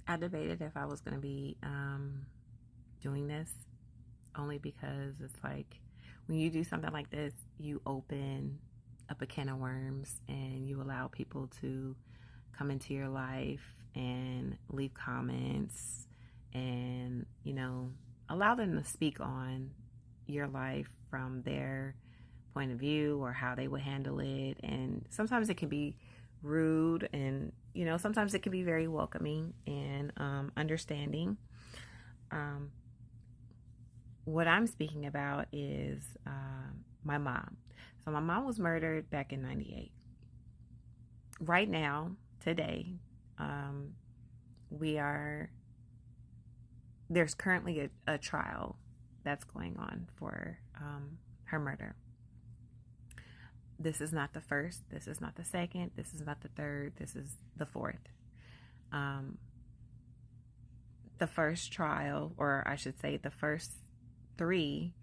I debated if I was going to be doing this, only because it's like when you do something like this, you open up a can of worms and you allow people to come into your life and leave comments and, allow them to speak on your life from their point of view or how they would handle it. And sometimes it can be rude, and sometimes it can be very welcoming and understanding. What I'm speaking about is my mom. So my mom was murdered back in 98. Right now, today, there's currently a trial that's going on for her murder. This is not the first, this is not the second, this is not the third, this is the fourth. The first trial, or I should say the first three,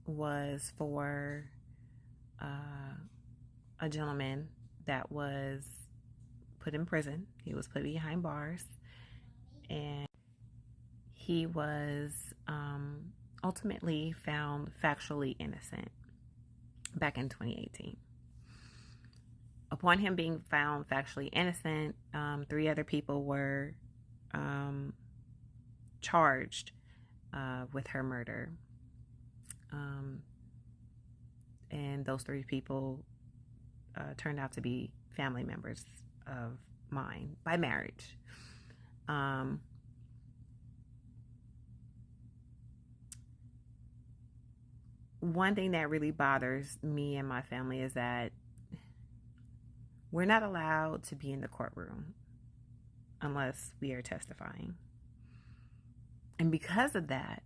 was for a gentleman that was put in prison. He was put behind bars, and he was ultimately found factually innocent back in 2018. Upon him being found factually innocent, 3 other people were charged with her murder. And those 3 people turned out to be family members of mine by marriage. One thing that really bothers me and my family is that we're not allowed to be in the courtroom unless we are testifying. And because of that,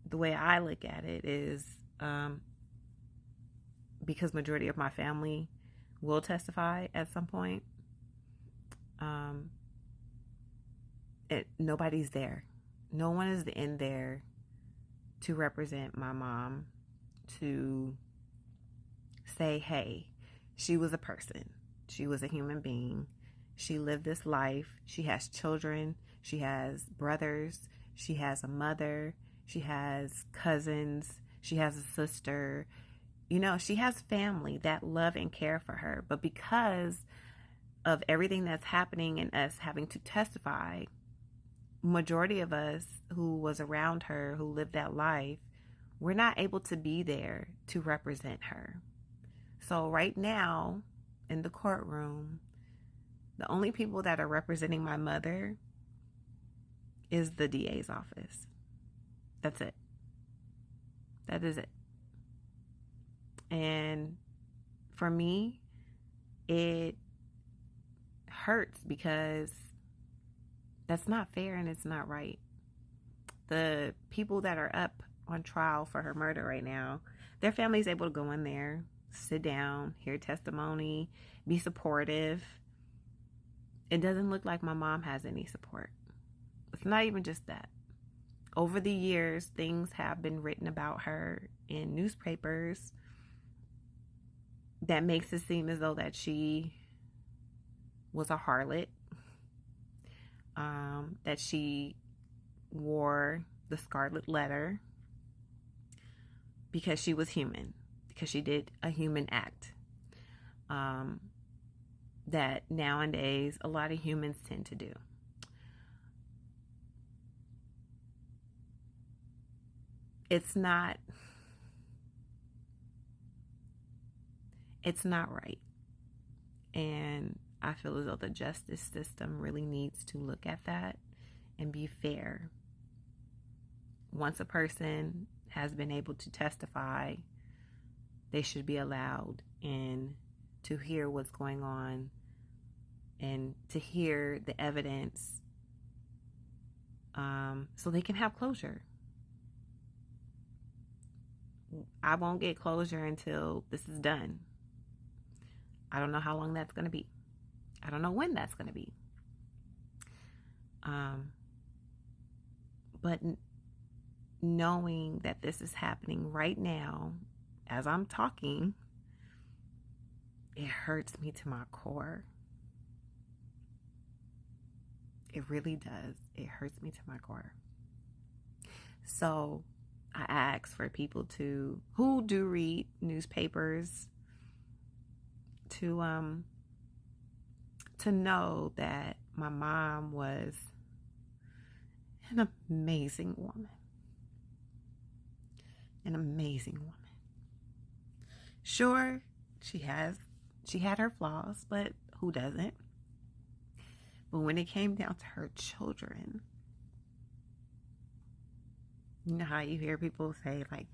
the way I look at it is because majority of my family will testify at some point, nobody's there. No one is in there to represent my mom, to say, hey, she was a person. She was a human being. She lived this life. She has children. She has brothers. She has a mother. She has cousins. She has a sister. She has family that love and care for her. But because of everything that's happening and us having to testify, majority of us who was around her, who lived that life, we're not able to be there to represent her. So right now in the courtroom, the only people that are representing my mother is the DA's office. That's it. That is it. And for me, it hurts because that's not fair and it's not right. The people that are up on trial for her murder right now, their family's able to go in there, sit down, hear testimony, be supportive. It doesn't look like my mom has any support. It's not even just that. Over the years, things have been written about her in newspapers that makes it seem as though that she was a harlot, that she wore the scarlet letter because she was human, because she did a human act, that nowadays a lot of humans tend to do. It's not right. And I feel as though the justice system really needs to look at that and be fair. Once a person has been able to testify, they should be allowed in to hear what's going on and to hear the evidence, so they can have closure. I won't get closure until this is done. I don't know how long that's going to be. I don't know when that's going to be. But knowing that this is happening right now, as I'm talking, it hurts me to my core. It really does. It hurts me to my core. So I ask for people who do read newspapers to know that my mom was an amazing woman. An amazing woman. Sure, she had her flaws, but who doesn't? But when it came down to her children, you know how you hear people say, like,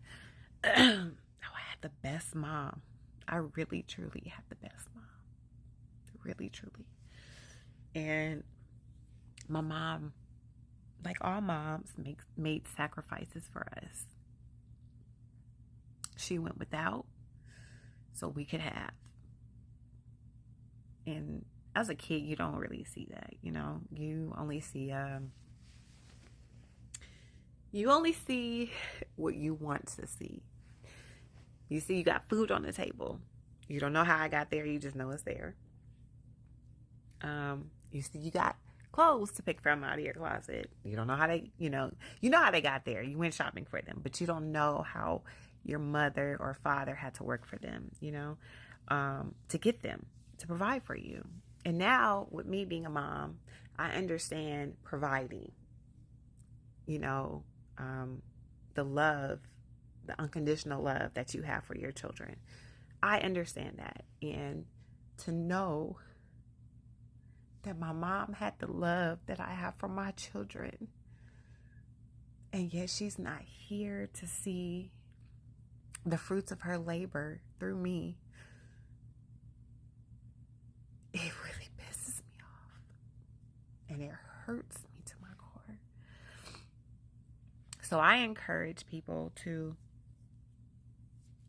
oh, I had the best mom. I really, truly had the best mom. Really, truly. And my mom, like all moms, made sacrifices for us. She went without so we could have. And as a kid, you don't really see that, you know. You only see what you want to see. You see, you got food on the table. You don't know how I got there. You just know it's there. You see, you got clothes to pick from out of your closet. You don't know how they, you know how they got there. You went shopping for them, but you don't know how your mother or father had to work for them, to get them, to provide for you. And now with me being a mom, I understand providing, the love, the unconditional love that you have for your children. I understand that. And to know that my mom had the love that I have for my children, and yet she's not here to see the fruits of her labor through me, it really pisses me off. And it hurts me to my core. So I encourage people to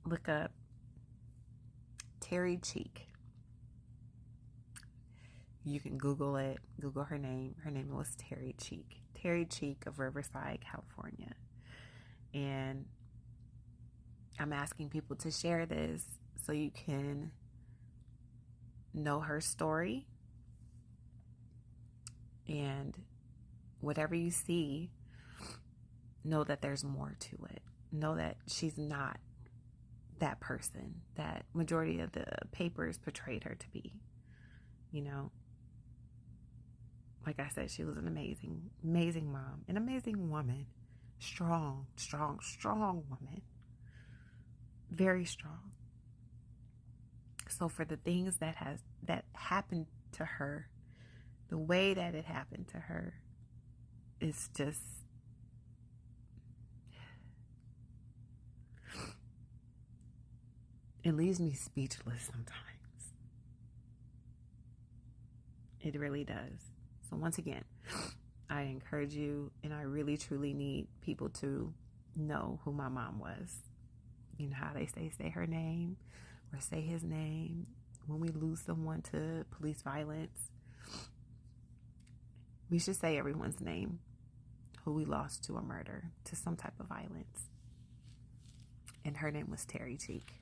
look up Terry Cheek. You can Google it. Google her name. Her name was Terry Cheek. Terry Cheek of Riverside, California. And I'm asking people to share this so you can know her story. And whatever you see, know that there's more to it. Know that she's not that person that majority of the papers portrayed her to be. Like I said, she was an amazing, amazing mom, an amazing woman, strong woman, very strong. So for the things that happened to her, the way that it happened to her, is just, it leaves me speechless sometimes. It really does. So once again, I encourage you, and I really truly need people to know who my mom was. You know how they say her name or say his name when we lose someone to police violence. We should say everyone's name who we lost to a murder, to some type of violence. And her name was Terry Cheek.